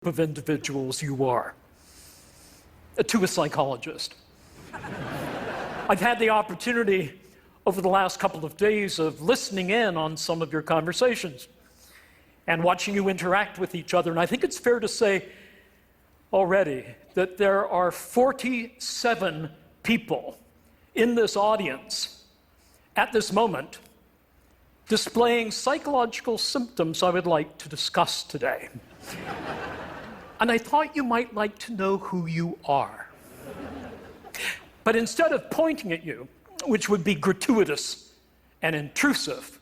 of individuals you are to a psychologist. I've had the opportunity over the last couple of days of listening in on some of your conversations and watching you interact with each other, and I think it's fair to say already that there are 47 people in this audience at this moment displaying psychological symptoms I would like to discuss today. And I thought you might like to know who you are. But instead of pointing at you, which would be gratuitous and intrusive,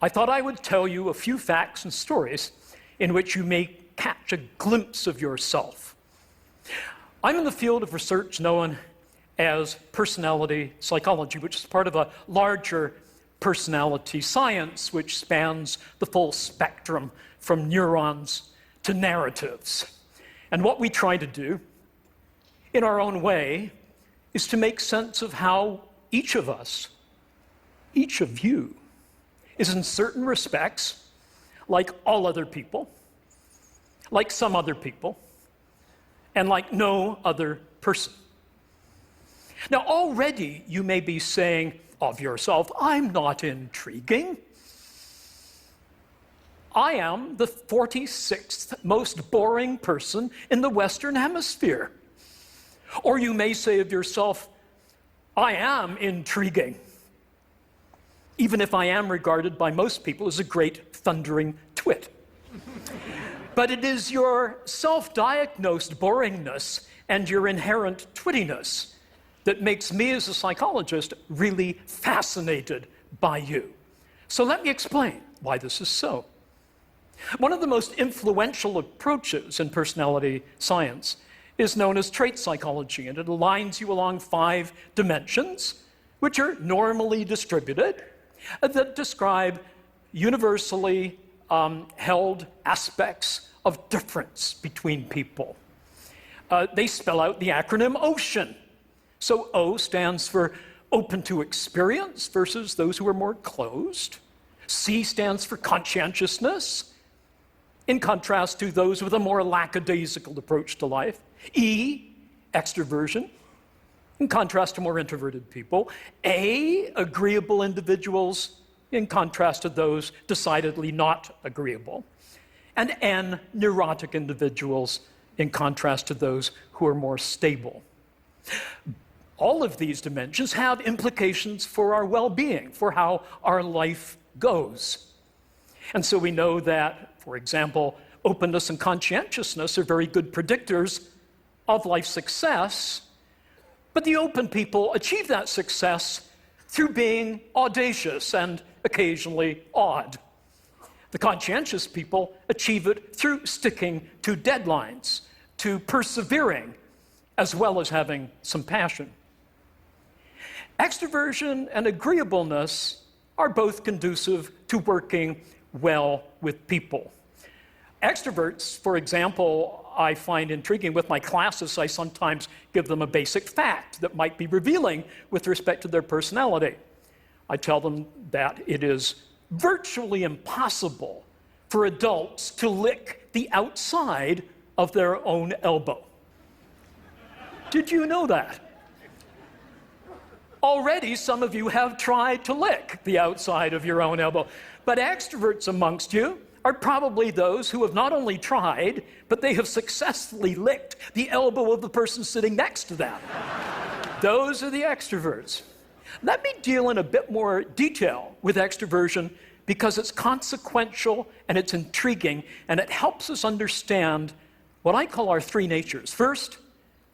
I thought I would tell you a few facts and stories in which you may catch a glimpse of yourself. I'm in the field of research known as personality psychology, which is part of a larger personality science which spans the full spectrum from neurons to narratives. And what we try to do, in our own way, is to make sense of how each of us, each of you, is in certain respects like all other people, like some other people, and like no other person. Now, already you may be saying of yourself, I'm not intriguing. I am the 46th most boring person in the Western Hemisphere. Or you may say of yourself, I am intriguing, even if I am regarded by most people as a great thundering twit. But it is your self-diagnosed boringness and your inherent twittiness that makes me as a psychologist really fascinated by you. So let me explain why this is so. One of the most influential approaches in personality science is known as trait psychology, and it aligns you along 5 dimensions, which are normally distributed, that describe universally held aspects of difference between people. They spell out the acronym OCEAN. So O stands for open to experience versus those who are more closed. C stands for conscientiousness, in contrast to those with a more lackadaisical approach to life. E, extroversion, in contrast to more introverted people. A, agreeable individuals, in contrast to those decidedly not agreeable. And N, neurotic individuals, in contrast to those who are more stable. All of these dimensions have implications for our well-being, for how our life goes. And so we know that, for example, openness and conscientiousness are very good predictors of life success, but the open people achieve that success through being audacious and occasionally odd. The conscientious people achieve it through sticking to deadlines, to persevering, as well as having some passion. Extroversion and agreeableness are both conducive to working well with people. Extroverts, for example, I find intriguing. With my classes, I sometimes give them a basic fact that might be revealing with respect to their personality. I tell them that it is virtually impossible for adults to lick the outside of their own elbow. Did you know that? Already, some of you have tried to lick the outside of your own elbow. But extroverts amongst you are probably those who have not only tried, but they have successfully licked the elbow of the person sitting next to them. Those are the extroverts. Let me deal in a bit more detail with extroversion because it's consequential and it's intriguing and it helps us understand what I call our 3 natures. First,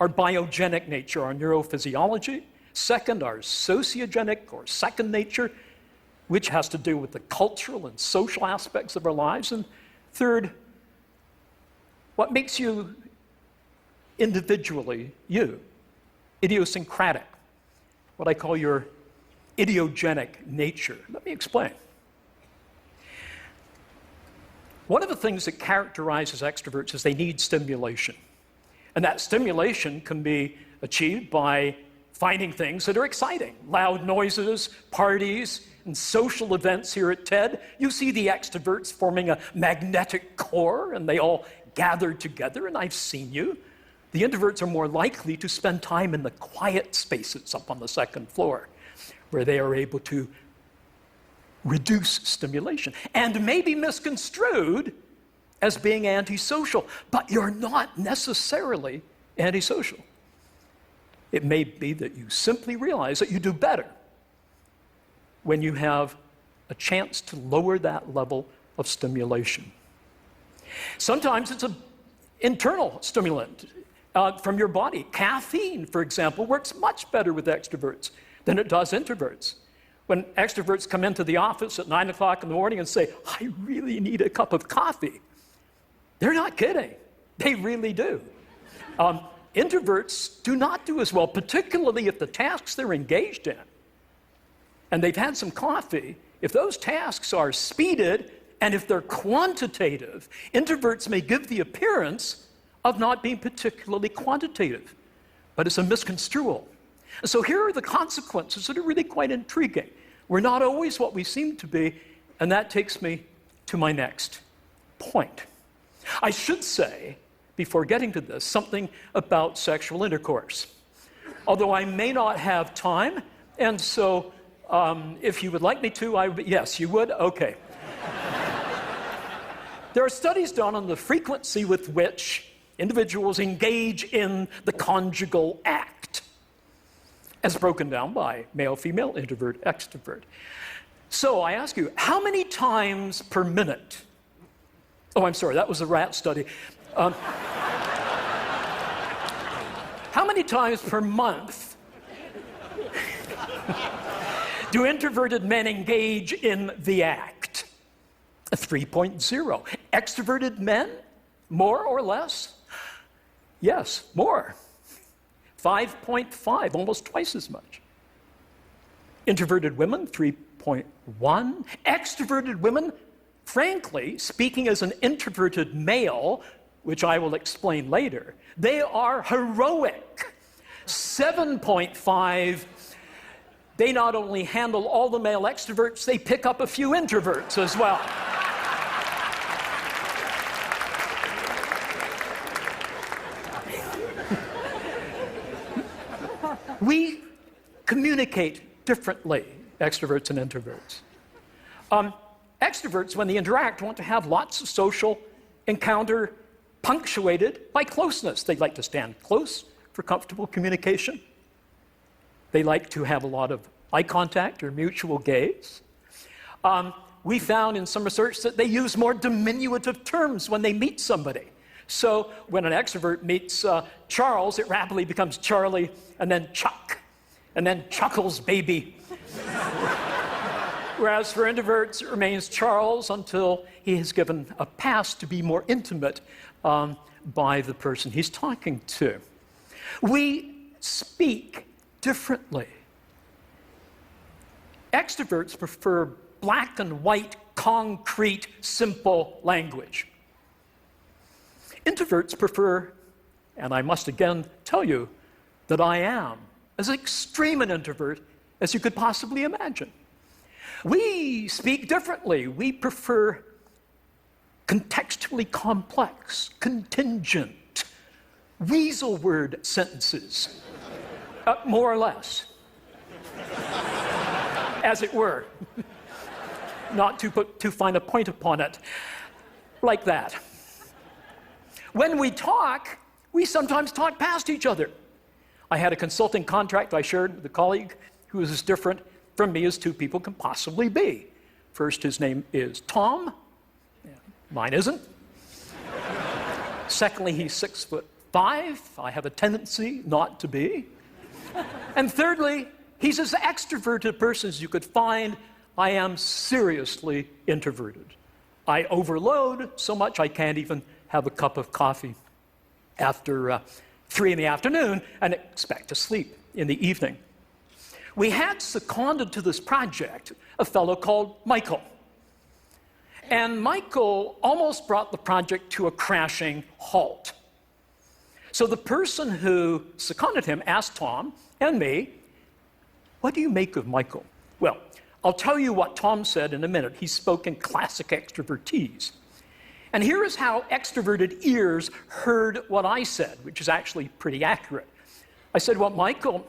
our biogenic nature, our neurophysiology. Second, our sociogenic or second nature, which has to do with the cultural and social aspects of our lives. And third, what makes you individually you, idiosyncratic, what I call your idiogenic nature. Let me explain. One of the things that characterizes extroverts is they need stimulation. And that stimulation can be achieved by finding things that are exciting. Loud noises, parties, and social events here at TED. You see the extroverts forming a magnetic core, and they all gathered together, and I've seen you, the introverts are more likely to spend time in the quiet spaces up on the second floor, where they are able to reduce stimulation and may be misconstrued as being antisocial, but you're not necessarily antisocial. It may be that you simply realize that you do better when you have a chance to lower that level of stimulation. Sometimes it's an internal stimulant from your body. Caffeine, for example, works much better with extroverts than it does introverts. When extroverts come into the office at 9 o'clock in the morning and say, I really need a cup of coffee, they're not kidding. They really do. Introverts do not do as well, particularly if the tasks they're engaged in, and they've had some coffee, if those tasks are speeded and if they're quantitative, introverts may give the appearance of not being particularly quantitative, but it's a misconstrual. And so here are the consequences that are really quite intriguing. We're not always what we seem to be, and that takes me to my next point. I should say, before getting to this, something about sexual intercourse. Although I may not have time, and so if you would like me to, yes, you would? Okay. There are studies done on the frequency with which individuals engage in the conjugal act, as broken down by male, female, introvert, extrovert. So I ask you, how many times per minute? Oh, I'm sorry, that was a rat study. How many times per month do introverted men engage in the act? 3.0. Extroverted men, more or less? Yes, more. 5.5, almost twice as much. Introverted women, 3.1. Extroverted women, frankly, speaking as an introverted male, which I will explain later, they are heroic. 7.5, they not only handle all the male extroverts, they pick up a few introverts as well. We communicate differently, extroverts and introverts. Extroverts, when they interact, want to have lots of social encounter punctuated by closeness. They like to stand close for comfortable communication. They like to have a lot of eye contact or mutual gaze. We found in some research that they use more diminutive terms when they meet somebody. So when an extrovert meets Charles, it rapidly becomes Charlie, and then Chuck, and then Chuckles baby. Whereas for introverts, it remains Charles until he has given a pass to be more intimate by the person he's talking to. We speak differently. Extroverts prefer black and white, concrete, simple language. Introverts prefer, and I must again tell you, that I am as extreme an introvert as you could possibly imagine. We speak differently. We prefer contextually complex, contingent, weasel word sentences, more or less, as it were, not to put too fine a point upon it, like that. When we talk, we sometimes talk past each other. I had a consulting contract I shared with a colleague who is as different from me as two people can possibly be. First, his name is Tom. Mine isn't. Secondly, he's 6'5". I have a tendency not to be. And thirdly, he's as extroverted a person as you could find. I am seriously introverted. I overload so much I can't even have a cup of coffee after 3 in the afternoon and expect to sleep in the evening. We had seconded to this project a fellow called Michael. And Michael almost brought the project to a crashing halt. So the person who seconded him asked Tom and me, "What do you make of Michael?" Well, I'll tell you what Tom said in a minute. He spoke in classic extrovertese. And here is how extroverted ears heard what I said, which is actually pretty accurate. I said, well, Michael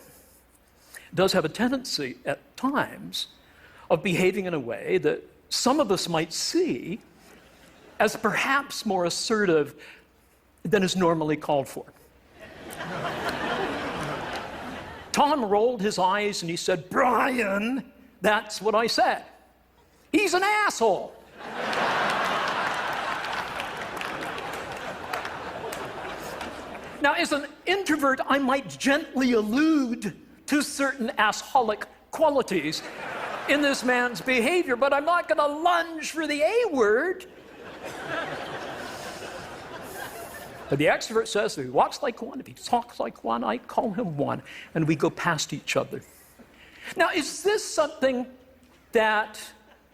does have a tendency at times of behaving in a way that some of us might see as perhaps more assertive than is normally called for. Tom rolled his eyes and he said, Brian, that's what I said. He's an asshole. Now, as an introvert, I might gently allude to certain assholic qualities in this man's behavior, but I'm not going to lunge for the A word. But the extrovert says if he walks like one, if he talks like one, I call him one, and we go past each other. Now, is this something that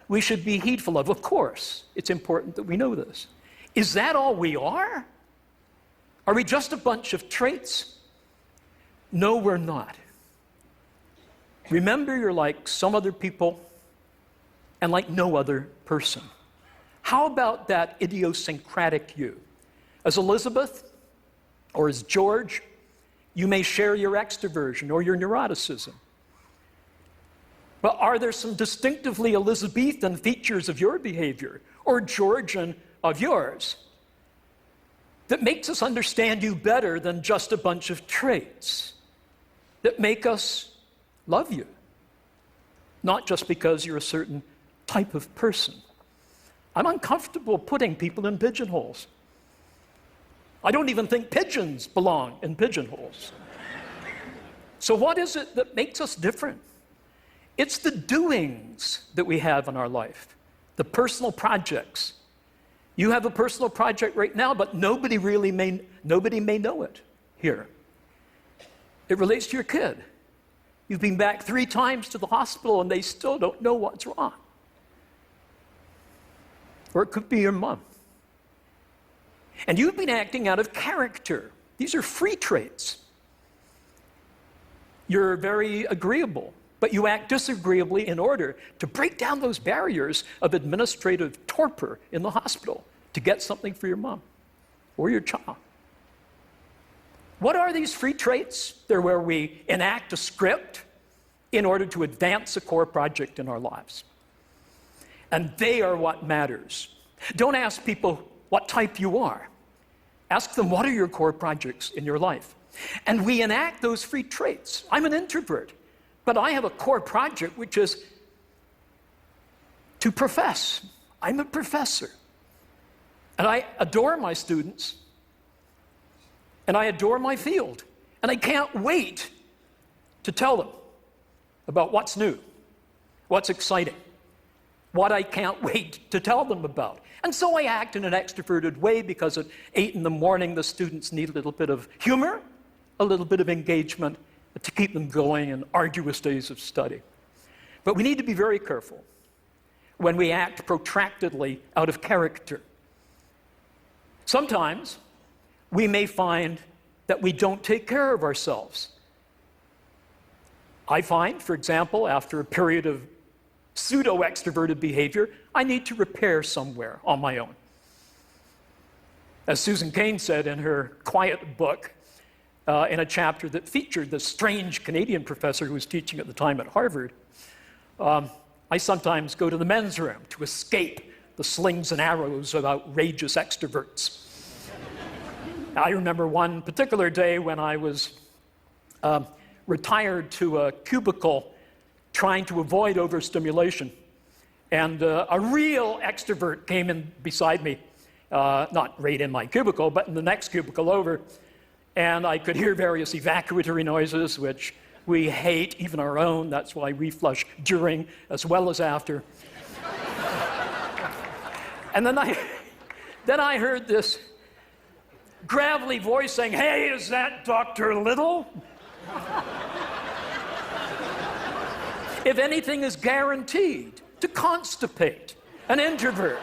we should be heedful of? Of course, it's important that we know this. Is that all we are? Are we just a bunch of traits? No, we're not. Remember, you're like some other people and like no other person. How about that idiosyncratic you? As Elizabeth or as George, you may share your extroversion or your neuroticism. But are there some distinctively Elizabethan features of your behavior or Georgian of yours that makes us understand you better than just a bunch of traits, that make us love you, not just because you're a certain type of person? I'm uncomfortable putting people in pigeonholes. I don't even think pigeons belong in pigeonholes. So what is it that makes us different? It's the doings that we have in our life, the personal projects. You have a personal project right now, but nobody may know it here. It relates to your kid. You've been back 3 times to the hospital and they still don't know what's wrong. Or it could be your mom. And you've been acting out of character. These are free traits. You're very agreeable, but you act disagreeably in order to break down those barriers of administrative torpor in the hospital to get something for your mom or your child. What are these free traits? They're where we enact a script in order to advance a core project in our lives. And they are what matters. Don't ask people what type you are. Ask them, what are your core projects in your life? And we enact those free traits. I'm an introvert, but I have a core project which is to profess. I'm a professor. And I adore my students. And I adore my field. And I can't wait to tell them about what's new, what's exciting, what I can't wait to tell them about. And so I act in an extroverted way because at 8 in the morning, the students need a little bit of humor, a little bit of engagement to keep them going in arduous days of study. But we need to be very careful when we act protractedly out of character. Sometimes we may find that we don't take care of ourselves. I find, for example, after a period of pseudo-extroverted behavior, I need to repair somewhere on my own. As Susan Cain said in her Quiet book, in a chapter that featured the strange Canadian professor who was teaching at the time at Harvard, I sometimes go to the men's room to escape the slings and arrows of outrageous extroverts. I remember one particular day when I was retired to a cubicle trying to avoid overstimulation. And a real extrovert came in beside me, not right in my cubicle, but in the next cubicle over. And I could hear various evacuatory noises, which we hate, even our own. That's why we flush during as well as after. And then I heard this gravelly voice saying, "Hey, is that Dr. Little?" If anything is guaranteed to constipate an introvert,